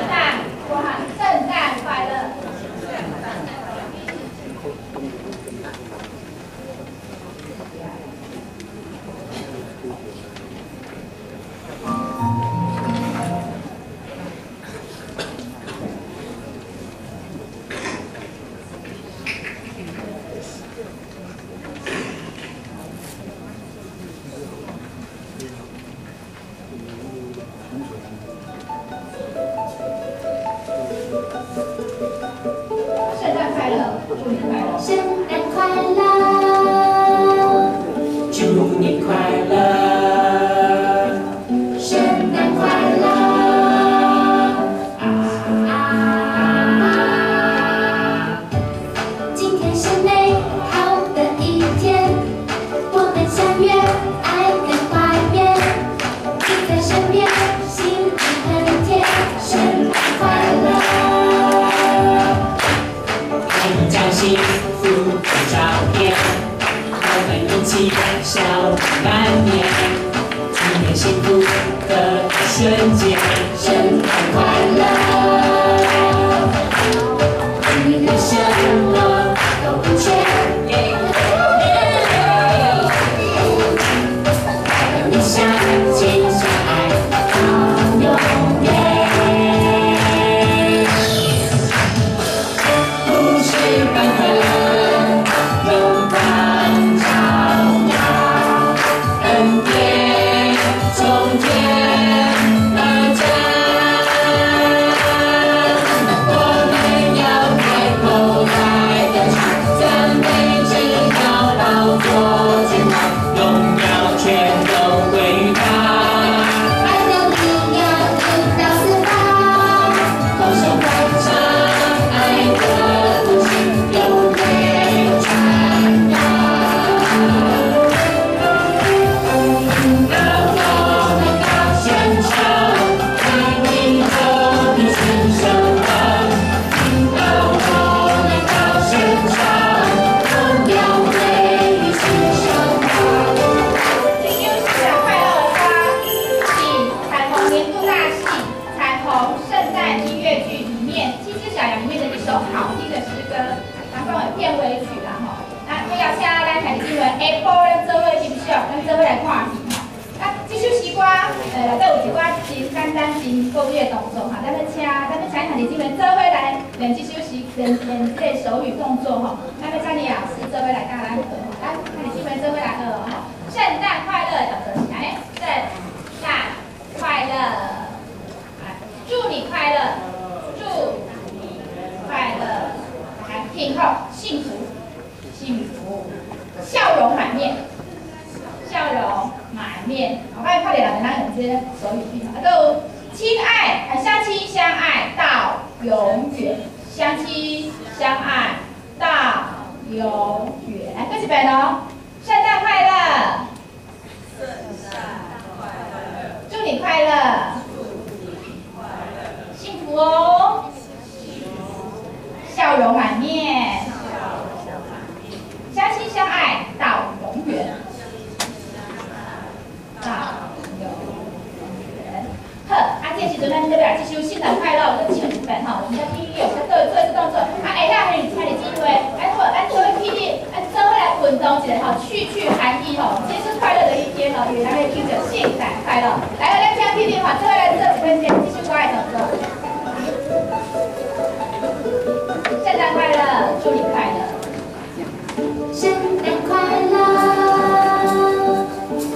诞，哇，圣诞快乐！圣诞快乐，祝你快乐！圣诞快乐，祝你快乐，圣诞快乐今天是美好的一天，我们相约爱跟怀缅，你在身边，心里很甜，圣诞快乐。照幸福的照片，我们一起笑满面，纪念幸福的一瞬间，圣诞快乐！你的什么都不缺，你相亲相爱到永远。练这手语动作吼，咱要请李老师做伙来教咱学吼，咱看你这边做伙来学吼。圣诞快乐，叫做啥呢？圣诞快乐，祝你快乐，祝你快乐，来听后幸福，幸福，笑容满面，笑容满面。我快快点来，咱用这些手语句哈，都亲爱，相亲相爱到永远。相亲相爱到永远。来，各位朋友，圣诞快乐！圣诞快乐！祝你快乐！祝你快乐！幸福哦！笑容满面！相亲相爱到永远！到永远！好，这时阵咱这边这首《圣诞快乐》跟唱一遍哈，我们要第一有做一次动作，下下还有机会，咱做一起，做伙来运动一下吼，去寒意吼，今天是快乐的一天吼，因为咱要听着圣诞快乐，来，咱听听哈，做伙来做一遍继续乖动作。圣诞快乐，祝你快乐。圣诞快乐，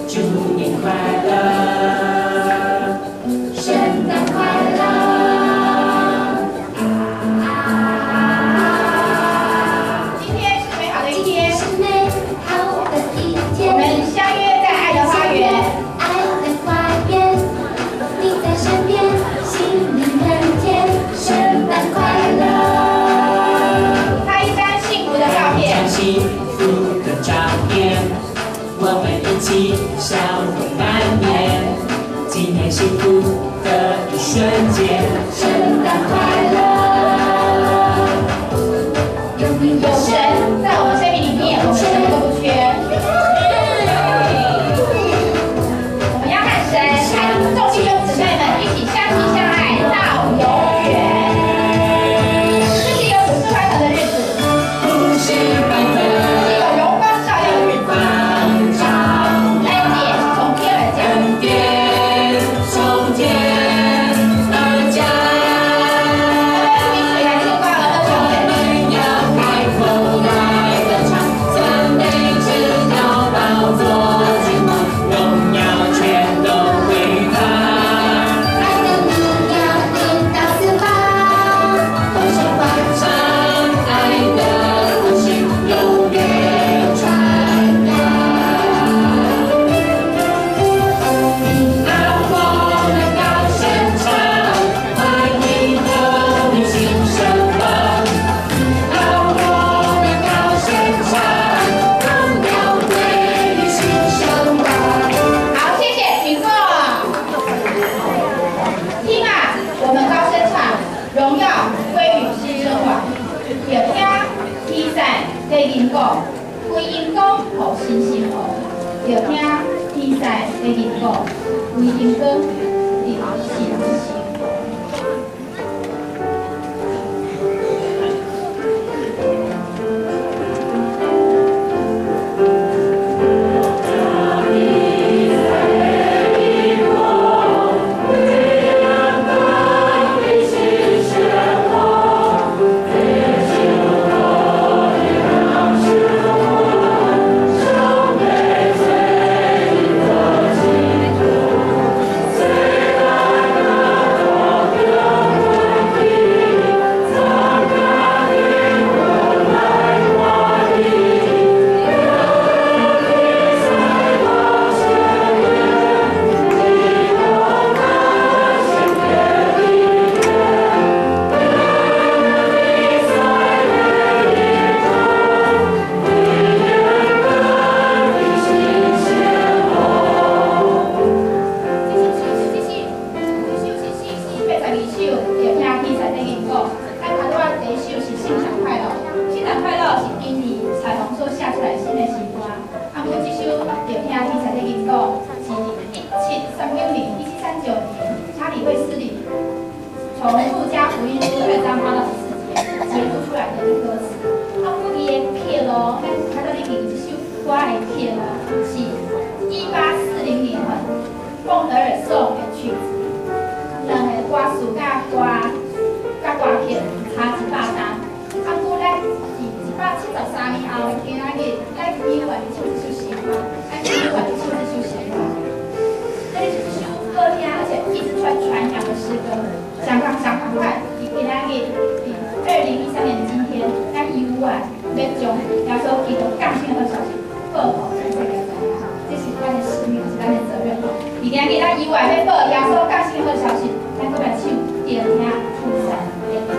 祝你快乐。圣诞快乐！今天是美好的一天，我们相约在爱的花园。爱的花园，你在身边，心里很甜。圣诞快乐！拍一张幸福的照片。幸福的照片，我们一起笑容满面，纪念幸福的一瞬间，圣诞快乐！有神在我们生命里面，我们什么都不缺。我们要和神，众弟兄姊妹们一起相亲相爱到永的银果，为银光，地是人心。从路加福音书2章8到14节解读出来的歌词，不伊的曲咯，他到你听这首歌的曲咯，是1840年份孟德尔颂的曲子，两个歌词甲歌曲差100单，不咱是173年后的今仔日，咱依然唱这首诗歌，咱依然唱这首诗歌，这是一首好听而且一直传扬的诗歌。想赶快，今仔日2013年的今天，咱犹原要将耶稣基督降生的好消息报给全世界知影，这是咱的使命，是咱的责任。今仔日咱犹原要报耶稣降生的好消息，咱搁来唱《聆听出山的歌》。